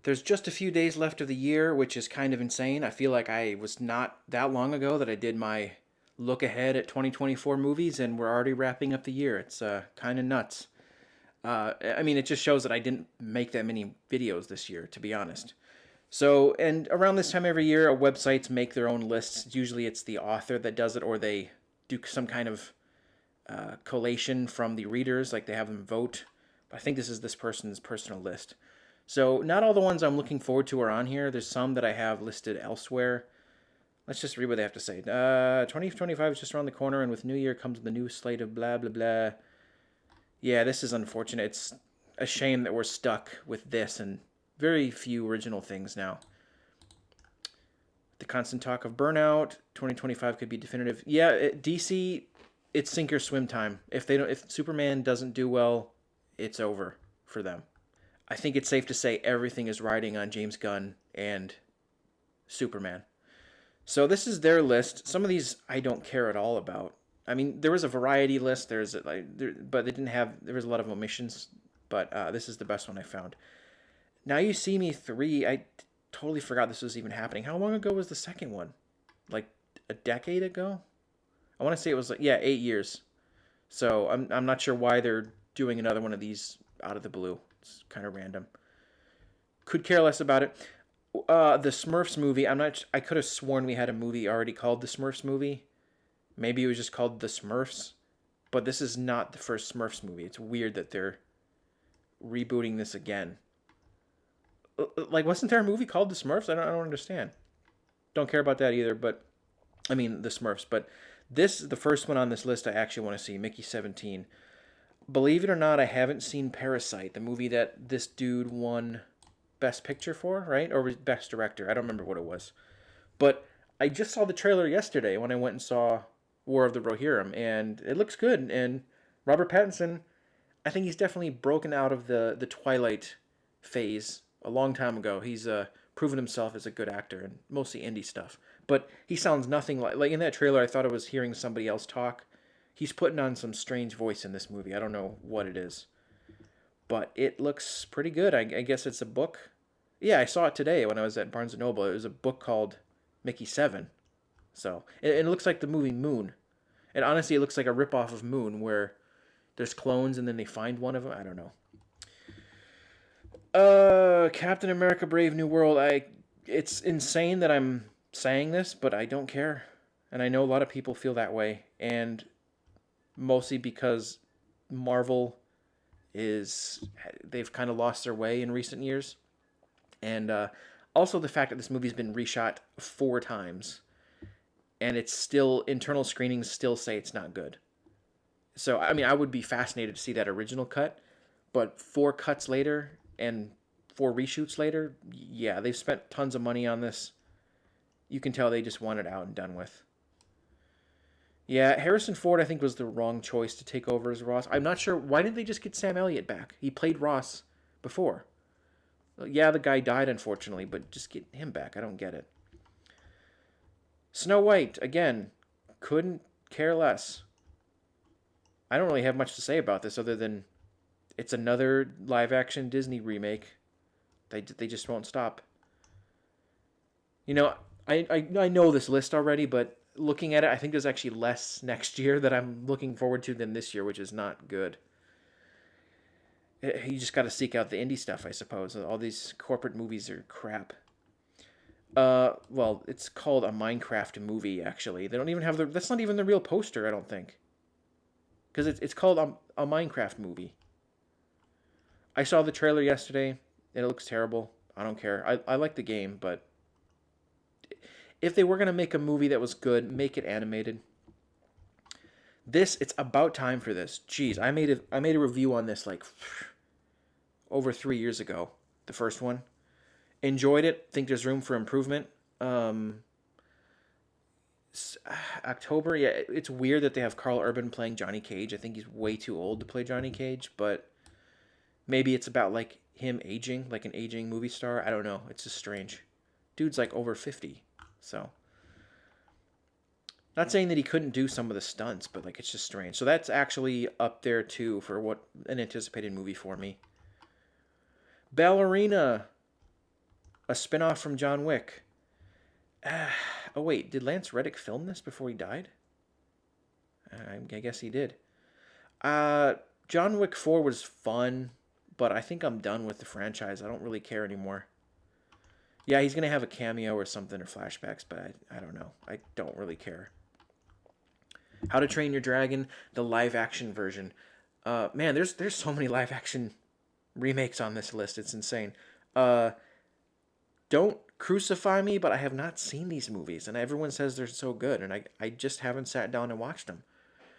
There's just a few days left of the year, which is kind of insane. I feel like I was not that long ago that I did my look ahead at 2024 movies, and we're already wrapping up the year. It's kind of nuts. I mean, it just shows that I didn't make that many videos this year, to be honest. So, and around this time every year, websites make their own lists. Usually it's the author that does it, or they do some kind of collation from the readers, like they have them vote. But I think this is this person's personal list. So, not all the ones I'm looking forward to are on here. There's some that I have listed elsewhere. Let's just read what they have to say. 2025 is just around the corner, and with New Year comes the new slate of blah, blah, blah. Yeah, this is unfortunate. It's a shame that we're stuck with this and very few original things now. The constant talk of burnout. 2025 could be definitive. Yeah, DC, it's sink or swim time. If Superman doesn't do well, it's over for them. I think it's safe to say everything is riding on James Gunn and Superman. So this is their list. Some of these I don't care at all about. I mean, there was a variety list. But they didn't have. There was a lot of omissions. But this is the best one I found. Now You See Me 3. I totally forgot this was even happening. How long ago was the second one? Like a decade ago? I want to say it was 8 years. So I'm not sure why they're doing another one of these out of the blue. It's kind of random. Could care less about it. The Smurfs movie. I could have sworn we had a movie already called the Smurfs movie. Maybe it was just called The Smurfs. But this is not the first Smurfs movie. It's weird that they're rebooting this again. Like, wasn't there a movie called The Smurfs? I don't understand. Don't care about that either. But I mean, The Smurfs. But the first one on this list I actually want to see. Mickey 17. Believe it or not, I haven't seen Parasite, the movie that this dude won Best Picture for, right? Or Best Director. I don't remember what it was. But I just saw the trailer yesterday when I went and saw War of the Rohirrim, and it looks good. And Robert Pattinson, I think he's definitely broken out of the Twilight phase a long time ago. He's proven himself as a good actor, and mostly indie stuff. But he sounds nothing like in that trailer. I thought I was hearing somebody else talk. He's putting on some strange voice in this movie. I don't know what it is, but it looks pretty good. I guess it's a book. Yeah, I saw it today when I was at Barnes and Noble. It was a book called Mickey 7. So it looks like the movie Moon. And honestly, it looks like a ripoff of Moon, where there's clones and then they find one of them. I don't know. Captain America: Brave New World. It's insane that I'm saying this, but I don't care, and I know a lot of people feel that way, and mostly because Marvel they've kind of lost their way in recent years, and also the fact that this movie's been reshot 4 times, and it's still internal screenings still say it's not good. So I mean, I would be fascinated to see that original cut, but 4 cuts later and 4 reshoots later, yeah, they've spent tons of money on this. You can tell they just want it out and done with. Yeah, Harrison Ford, I think, was the wrong choice to take over as Ross. I'm not sure. Why didn't they just get Sam Elliott back? He played Ross before. Yeah, the guy died, unfortunately, but just get him back. I don't get it. Snow White, again, couldn't care less. I don't really have much to say about this other than it's another live-action Disney remake. They just won't stop. You know, I know this list already, but looking at it, I think there's actually less next year that I'm looking forward to than this year, which is not good. You just got to seek out the indie stuff, I suppose. All these corporate movies are crap. Well, it's called a Minecraft movie, actually. They don't even have that's not even the real poster, I don't think. Because it's called a Minecraft movie. I saw the trailer yesterday, and it looks terrible. I don't care. I like the game, but if they were going to make a movie that was good, make it animated. It's about time for this. Jeez, I made a review on this like over 3 years ago, the first one. Enjoyed it. Think there's room for improvement. October, yeah, it's weird that they have Carl Urban playing Johnny Cage. I think he's way too old to play Johnny Cage, but maybe it's about like him aging, like an aging movie star. I don't know. It's just strange. Dude's like over 50, so not saying that he couldn't do some of the stunts, but like it's just strange. So that's actually up there too for what an anticipated movie for me. Ballerina. A spinoff from John Wick. Oh wait, did Lance Reddick film this before he died? I guess he did. Uh, John Wick 4 was fun, but I think I'm done with the franchise. I don't really care anymore. Yeah, he's gonna have a cameo or something or flashbacks, but I don't know. I don't really care. How to Train Your Dragon, the live action version. Man, there's so many live action remakes on this list. It's insane. Uh, don't crucify me, but I have not seen these movies, and everyone says they're so good, and I just haven't sat down and watched them.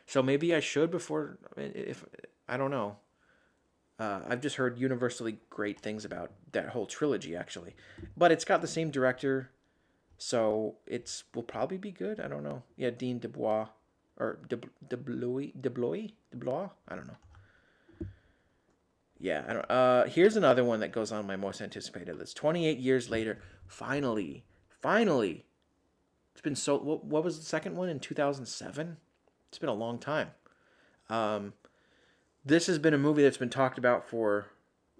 So maybe I should before. If I don't know. I've just heard universally great things about that whole trilogy, actually, but it's got the same director, so it's will probably be good. I don't know. Yeah, Dean DeBois or DeBlois. I don't know. Yeah, I don't. Here's another one that goes on my most anticipated list. 28 years later, finally, it's been so. What was the second one in 2007? It's been a long time. Um, this has been a movie that's been talked about for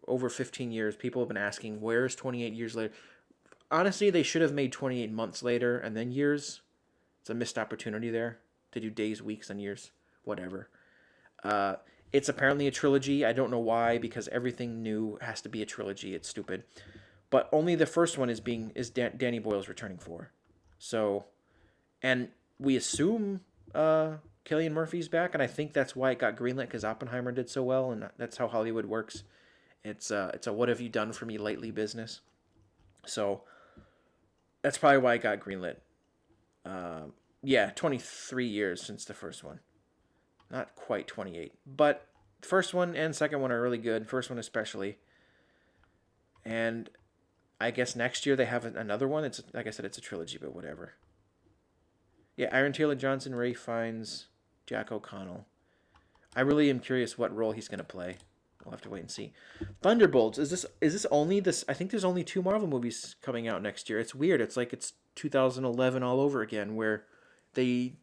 over 15 years. People have been asking, where's 28 years later? Honestly, they should have made 28 months later and then years. It's a missed opportunity there to do days, weeks, and years, whatever. Uh, it's apparently a trilogy. I don't know why, because everything new has to be a trilogy. It's stupid. But only the first one Danny Boyle's returning for. So, and we assume Cillian Murphy's back, and I think that's why it got greenlit, because Oppenheimer did so well, and that's how Hollywood works. It's a what have you done for me lately business. So that's probably why it got greenlit. Yeah, 23 years since the first one. Not quite 28, but first one and second one are really good. First one especially. And I guess next year they have another one. It's like I said, it's a trilogy, but whatever. Yeah, Aaron Taylor Johnson, Ray Fiennes, Jack O'Connell. I really am curious what role he's gonna play. We'll have to wait and see. Thunderbolts. Is this only this? I think there's only 2 Marvel movies coming out next year. It's weird. It's like it's 2011 all over again, where they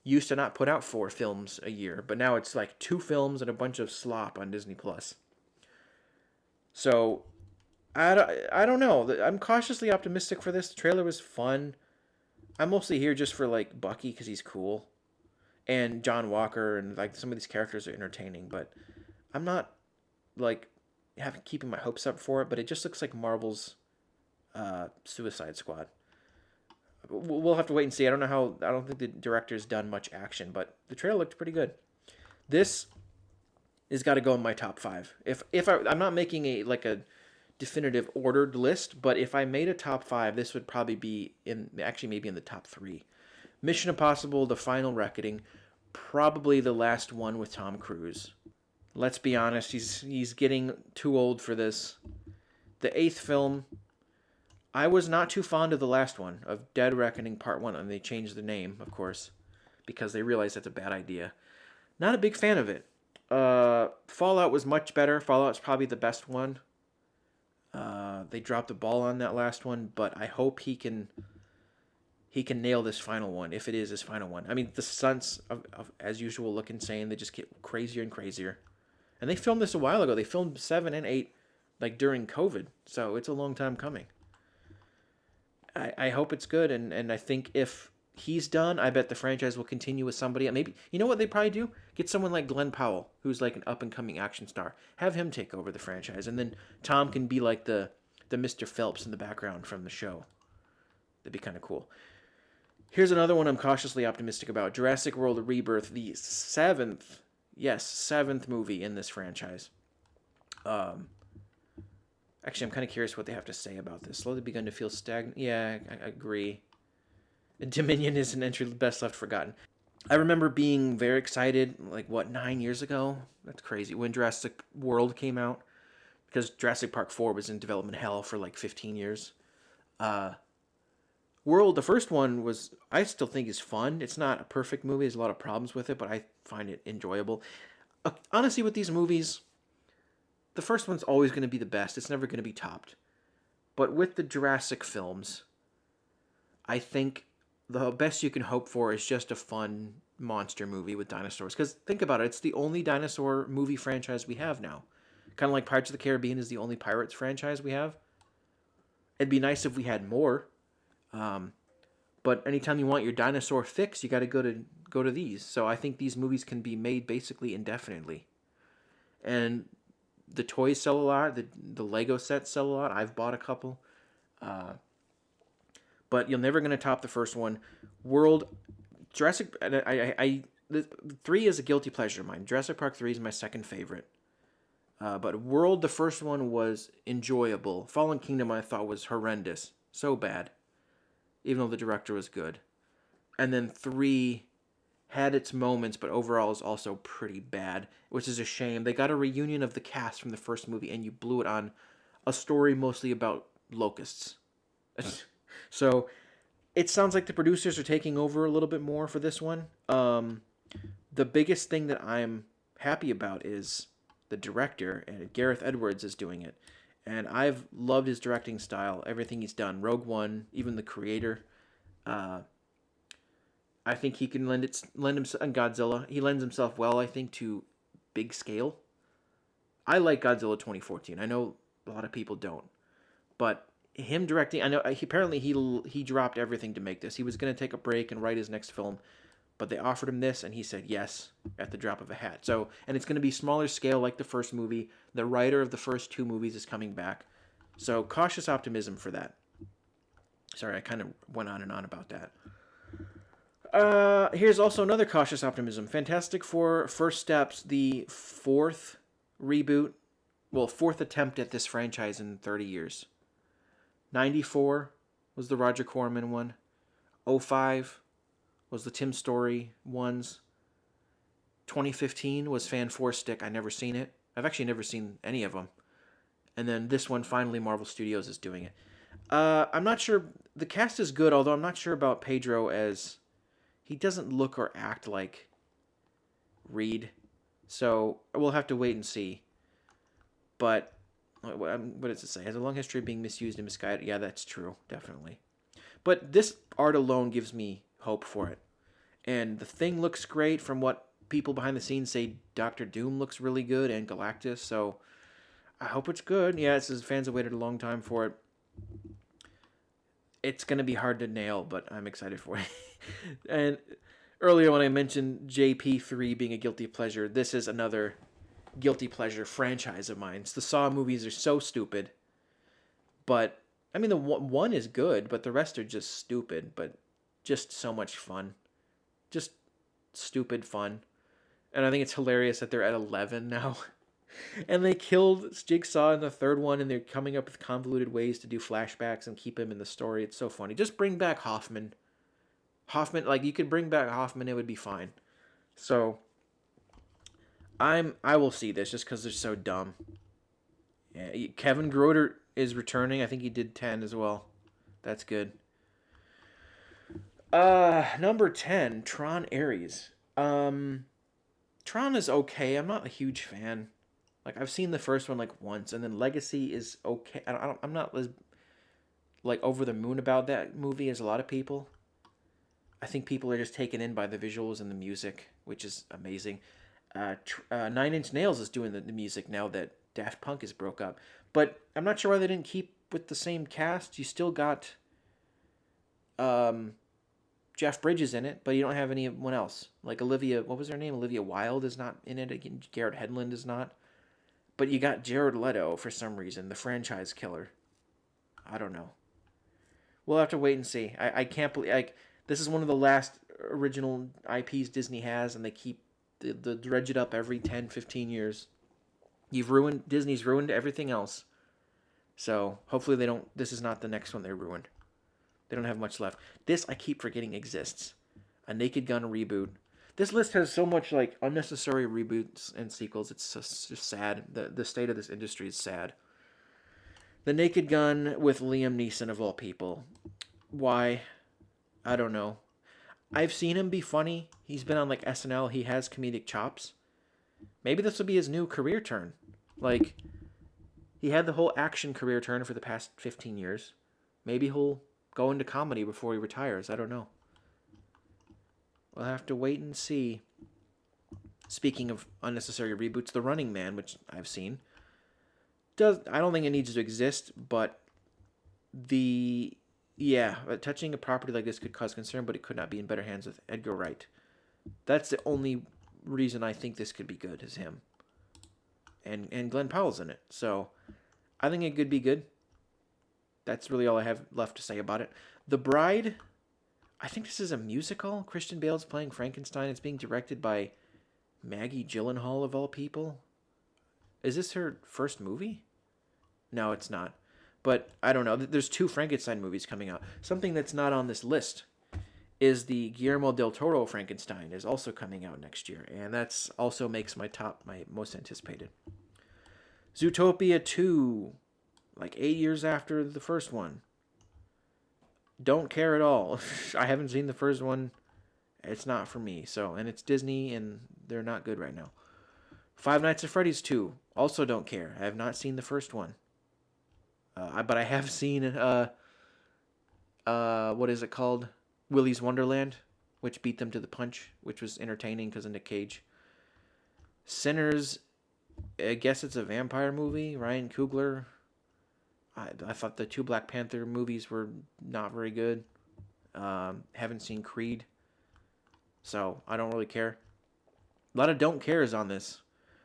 used to not put out 4 films a year, but now it's like 2 films and a bunch of slop on Disney Plus. So I don't know. I'm cautiously optimistic for this. The trailer was fun. I'm mostly here just for like Bucky because he's cool, and John Walker, and like some of these characters are entertaining. But I'm not like keeping my hopes up for it. But it just looks like Marvel's Suicide Squad. We'll have to wait and see. I don't know how. I don't think the director's done much action, but the trailer looked pretty good. This has got to go in my top 5. I'm not making a definitive ordered list, but if I made a top 5, this would probably be maybe in the top 3. Mission Impossible: The Final Reckoning, probably the last one with Tom Cruise. Let's be honest, he's getting too old for this. The 8th film, I was not too fond of the last one, of Dead Reckoning Part 1, and they changed the name, of course, because they realized that's a bad idea. Not a big fan of it. Fallout was much better. Fallout's probably the best one. They dropped the ball on that last one, but I hope he can nail this final one, if it is his final one. I mean, the stunts, as usual, look insane. They just get crazier and crazier. And they filmed this a while ago. They filmed 7 and 8 like during COVID, so it's a long time coming. I hope it's good, and I think if he's done, I bet the franchise will continue with somebody. Maybe, you know what they probably do? Get someone like Glenn Powell, who's like an up-and-coming action star. Have him take over the franchise, and then Tom can be like the Mr. Phelps in the background from the show. That'd be kind of cool. Here's another one I'm cautiously optimistic about. Jurassic World Rebirth, the 7th movie in this franchise. Actually, I'm kind of curious what they have to say about this. Slowly begun to feel stagnant. Yeah, I agree. Dominion is an entry best left forgotten. I remember being very excited, 9 years ago? That's crazy. When Jurassic World came out. Because Jurassic Park 4 was in development hell for 15 years. World, the first one I still think is fun. It's not a perfect movie. There's a lot of problems with it, but I find it enjoyable. Honestly, with these movies, the first one's always going to be the best. It's never going to be topped. But with the Jurassic films, I think the best you can hope for is just a fun monster movie with dinosaurs. Because think about it, it's the only dinosaur movie franchise we have now. Kind of like Pirates of the Caribbean is the only Pirates franchise we have. It'd be nice if we had more. Um, but anytime you want your dinosaur fix, you got to go to these. So I think these movies can be made basically indefinitely. And the toys sell a lot. The Lego sets sell a lot. I've bought a couple. Uh, but you're never going to top the first one. World Jurassic. The 3 is a guilty pleasure of mine. Jurassic Park 3 is my second favorite. But World, the first one was enjoyable. Fallen Kingdom, I thought was horrendous, so bad, even though the director was good. And then 3 had its moments, but overall is also pretty bad, which is a shame. They got a reunion of the cast from the first movie, and you blew it on a story mostly about locusts. So it sounds like the producers are taking over a little bit more for this one. The biggest thing that I'm happy about is the director, and Gareth Edwards is doing it. And I've loved his directing style, everything he's done. Rogue One, even the creator. I think he can lend himself, and Godzilla. He lends himself well, I think, to big scale. I like Godzilla 2014. I know a lot of people don't, but him directing, I know apparently he dropped everything to make this. He was going to take a break and write his next film, but they offered him this, and he said yes at the drop of a hat. So, and it's going to be smaller scale like the first movie. The writer of the first 2 movies is coming back, so cautious optimism for that. Sorry, I kind of went on and on about that. Here's also another cautious optimism. Fantastic Four First Steps, the 4th reboot, well, 4th attempt at this franchise in 30 years. 94 was the Roger Corman one. 05 was the Tim Story ones. 2015 was Fan 4 Stick. I never seen it. I've actually never seen any of them. And then this one, finally, Marvel Studios is doing it. I'm not sure. The cast is good, although I'm not sure about Pedro as he doesn't look or act like Reed. So we'll have to wait and see. But what does it say? Has a long history of being misused and misguided. Yeah, that's true, definitely. But this art alone gives me hope for it. And the Thing looks great. From what people behind the scenes say, Doctor Doom looks really good, and Galactus. So I hope it's good. Yeah, fans have waited a long time for it. It's going to be hard to nail, but I'm excited for it. And earlier when I mentioned JP3 being a guilty pleasure, this is another guilty pleasure franchise of mine. The Saw movies are so stupid. But, I mean, the one is good, but the rest are just stupid, but just so much fun. Just stupid fun. And I think it's hilarious that they're at 11 now. And they killed Jigsaw in the 3rd one, and they're coming up with convoluted ways to do flashbacks and keep him in the story. It's so funny. Just bring back Hoffman. Like, you could bring back Hoffman, it would be fine. So, I will see this just because they're so dumb. Yeah, Kevin Groder is returning. I think he did 10 as well. That's good. Number 10, Tron Ares. Tron is okay. I'm not a huge fan. Like, I've seen the first one, like, once, and then Legacy is okay. I'm not as, like, over the moon about that movie as a lot of people. I think people are just taken in by the visuals and the music, which is amazing. 9 Inch Nails is doing the music now that Daft Punk is broke up. But I'm not sure why they didn't keep with the same cast. You still got Jeff Bridges in it, but you don't have anyone else. Like Olivia, what was her name? Olivia Wilde is not in it. Again, Garrett Hedlund is not. But you got Jared Leto for some reason, the franchise killer. I don't know. We'll have to wait and see. I can't believe, like, this is one of the last original IPs Disney has, and they keep the dredge it up every 10, 15 years. Disney's ruined everything else. So hopefully this is not the next one they ruined. They don't have much left. This I keep forgetting exists. A Naked Gun reboot. This list has so much like unnecessary reboots and sequels. It's just sad. The state of this industry is sad. The Naked Gun with Liam Neeson of all people. Why? I don't know. I've seen him be funny. He's been on like SNL. He has comedic chops. Maybe this will be his new career turn. Like, he had the whole action career turn for the past 15 years. Maybe he'll go into comedy before he retires. I don't know. We'll have to wait and see. Speaking of unnecessary reboots, The Running Man, which I've seen, I don't think it needs to exist, but The yeah, touching a property like this could cause concern, but it could not be in better hands with Edgar Wright. That's the only reason I think this could be good is him. And Glenn Powell's in it. So I think it could be good. That's really all I have left to say about it. The Bride, I think this is a musical. Christian Bale's playing Frankenstein. It's being directed by Maggie Gyllenhaal of all people. Is this her first movie? No, it's not. But I don't know. There's two Frankenstein movies coming out. Something that's not on this list is the Guillermo del Toro Frankenstein is also coming out next year, and that's also makes my most anticipated. Zootopia 2, like 8 years after the first one. Don't care at all. I haven't seen the first one. It's not for me. So, and it's Disney, and they're not good right now. Five Nights at Freddy's 2, also don't care. I have not seen the first one. But I have seen, what is it called? Willy's Wonderland, which beat them to the punch, which was entertaining because of Nick Cage. Sinners, I guess it's a vampire movie. Ryan Coogler. I thought the two Black Panther movies were not very good. Haven't seen Creed, so I don't really care. A lot of don't cares on this.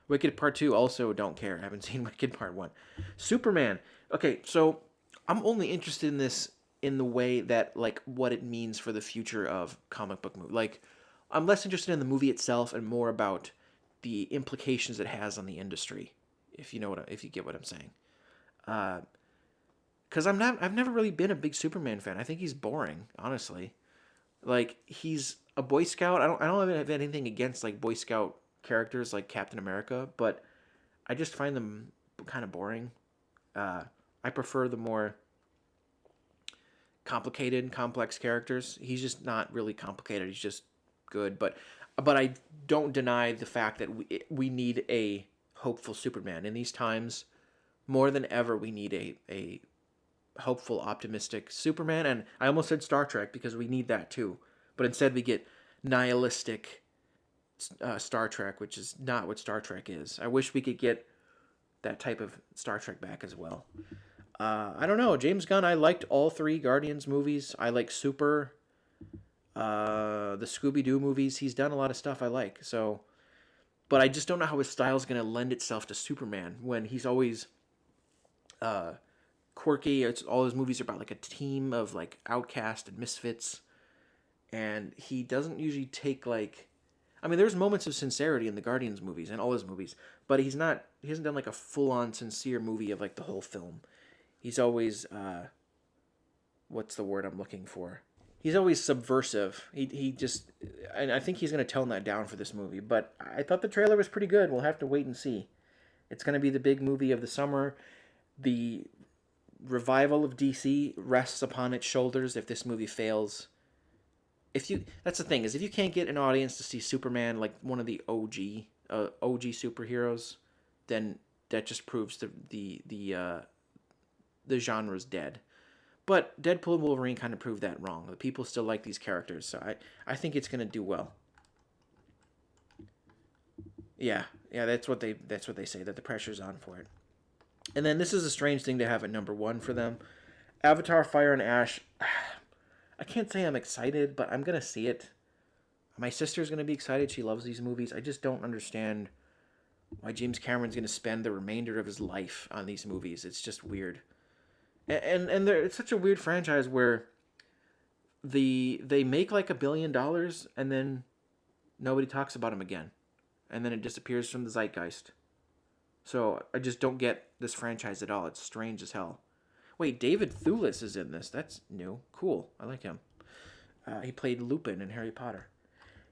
Wicked Part 2 also don't care. I haven't seen Wicked Part 1. Superman. Okay, so I'm only interested in this in the way that, like, what it means for the future of comic book movie. Like, I'm less interested in the movie itself and more about the implications it has on the industry. If you get what I'm saying. Because I've never really been a big Superman fan. I think he's boring, honestly. Like, he's a Boy Scout. I don't have anything against, like, Boy Scout characters like Captain America, but I just find them kind of boring. I prefer the more complicated, complex characters. He's just not really complicated. He's just good. But I don't deny the fact that we need a hopeful Superman in these times. More than ever, we need a hopeful, optimistic Superman. And I almost said Star Trek because we need that too. But instead, we get nihilistic Star Trek, which is not what Star Trek is. I wish we could get that type of Star Trek back as well. I don't know. James Gunn, I liked all three Guardians movies. I like Super, the Scooby-Doo movies. He's done a lot of stuff I like. So, but I just don't know how his style is going to lend itself to Superman when he's always quirky. All his movies are about like a team of like outcast and misfits. And he doesn't usually take like... I mean, there's moments of sincerity in the Guardians movies and all his movies, but he hasn't done like a full-on sincere movie of like the whole film. He's always, what's the word I'm looking for? He's always subversive. He just, and I think he's going to tone that down for this movie, but I thought the trailer was pretty good. We'll have to wait and see. It's going to be the big movie of the summer. The revival of DC rests upon its shoulders if this movie fails. That's the thing, is if you can't get an audience to see Superman, like one of the OG superheroes, then that just proves the genre's dead. But Deadpool and Wolverine kind of proved that wrong. The people still like these characters, so I think it's going to do well. Yeah, that's what they say, that the pressure's on for it. And then this is a strange thing to have at number 1 for them. Avatar: Fire and Ash. I can't say I'm excited, but I'm going to see it. My sister's going to be excited. She loves these movies. I just don't understand why James Cameron's going to spend the remainder of his life on these movies. It's just weird. And it's such a weird franchise where they make like $1 billion and then nobody talks about him again. And then it disappears from the zeitgeist. So I just don't get this franchise at all. It's strange as hell. Wait, David Thewlis is in this. That's new. Cool. I like him. He played Lupin in Harry Potter.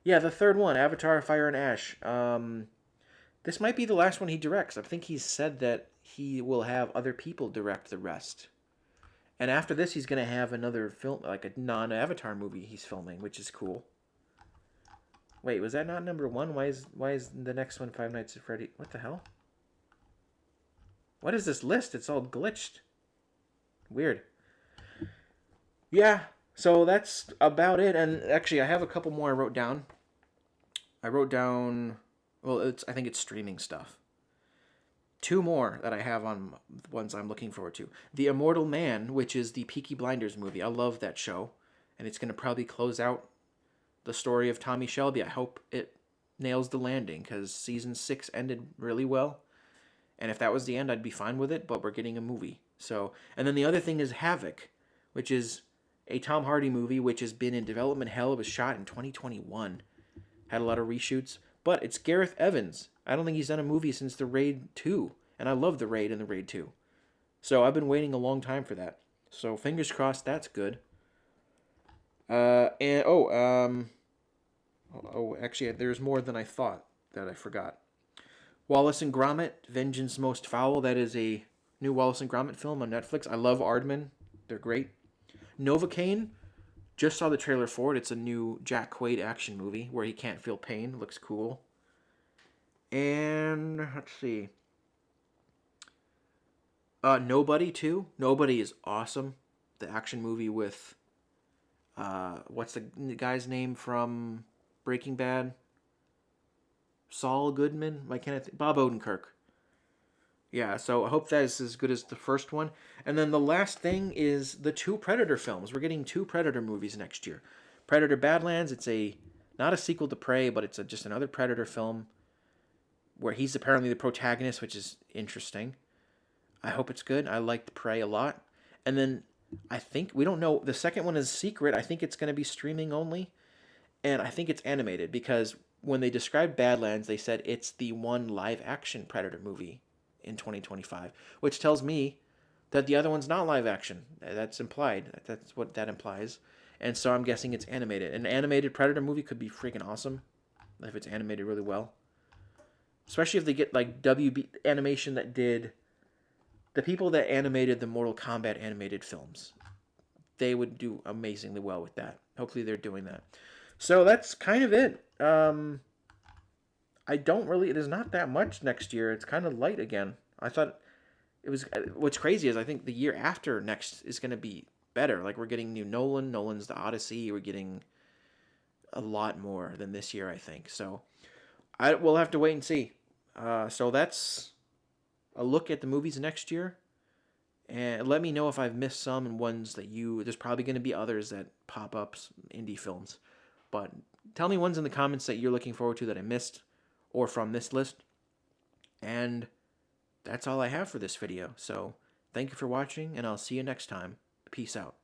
Yeah, the third one, Avatar: Fire and Ash. This might be the last one he directs. I think he's said that he will have other people direct the rest. And after this, he's going to have another film, like a non-Avatar movie he's filming, which is cool. Wait, was that not number 1? Why is the next one Five Nights at Freddy? What the hell? What is this list? It's all glitched. Weird. Yeah, so that's about it. And actually, I have a couple more I wrote down. Well, I think it's streaming stuff. two more that I have on ones I'm looking forward to. The Immortal Man, which is the Peaky Blinders movie. I love that show, and it's going to probably close out the story of Tommy Shelby. I hope it nails the landing because season 6 ended really well. And if that was the end, I'd be fine with it, but we're getting a movie. So, and then the other thing is Havoc, which is a Tom Hardy movie which has been in development hell. It was shot in 2021. Had a lot of reshoots, but it's Gareth Evans. I don't think he's done a movie since The Raid 2, and I love The Raid and The Raid 2. So I've been waiting a long time for that. So fingers crossed that's good. Actually, there's more than I thought that I forgot. Wallace and Gromit, Vengeance Most Foul. That is a new Wallace and Gromit film on Netflix. I love Aardman. They're great. Novocaine, just saw the trailer for it. It's a new Jack Quaid action movie where he can't feel pain. Looks cool. And let's see. Nobody too. Nobody is awesome. The action movie with what's the guy's name from Breaking Bad? Saul Goodman? Why can't I think? Bob Odenkirk. Yeah, so I hope that is as good as the first one. And then the last thing is the 2 Predator films. We're getting 2 Predator movies next year. Predator Badlands, it's not a sequel to Prey, but it's just another Predator film where he's apparently the protagonist, which is interesting. I hope it's good. I liked Prey a lot. And then I think, we don't know, the second one is secret. I think it's going to be streaming only. And I think it's animated because when they described Badlands, they said it's the one live-action Predator movie in 2025, which tells me that the other one's not live action. That's implied. That's what that implies. And so I'm guessing it's animated. An animated Predator movie could be freaking awesome if it's animated really well. Especially if they get like WB Animation that did the people that animated the Mortal Kombat animated films. They would do amazingly well with that. Hopefully they're doing that. So that's kind of it. There's not that much next year. It's kind of light again. I thought it was, what's crazy is I think the year after next is going to be better. Like we're getting new Nolan's The Odyssey. We're getting a lot more than this year, I think. So we'll have to wait and see. So that's a look at the movies next year. And let me know if I've missed some and ones that there's probably going to be others that pop up, indie films. But tell me ones in the comments that you're looking forward to that I missed or from this list. And that's all I have for this video. So thank you for watching, and I'll see you next time. Peace out.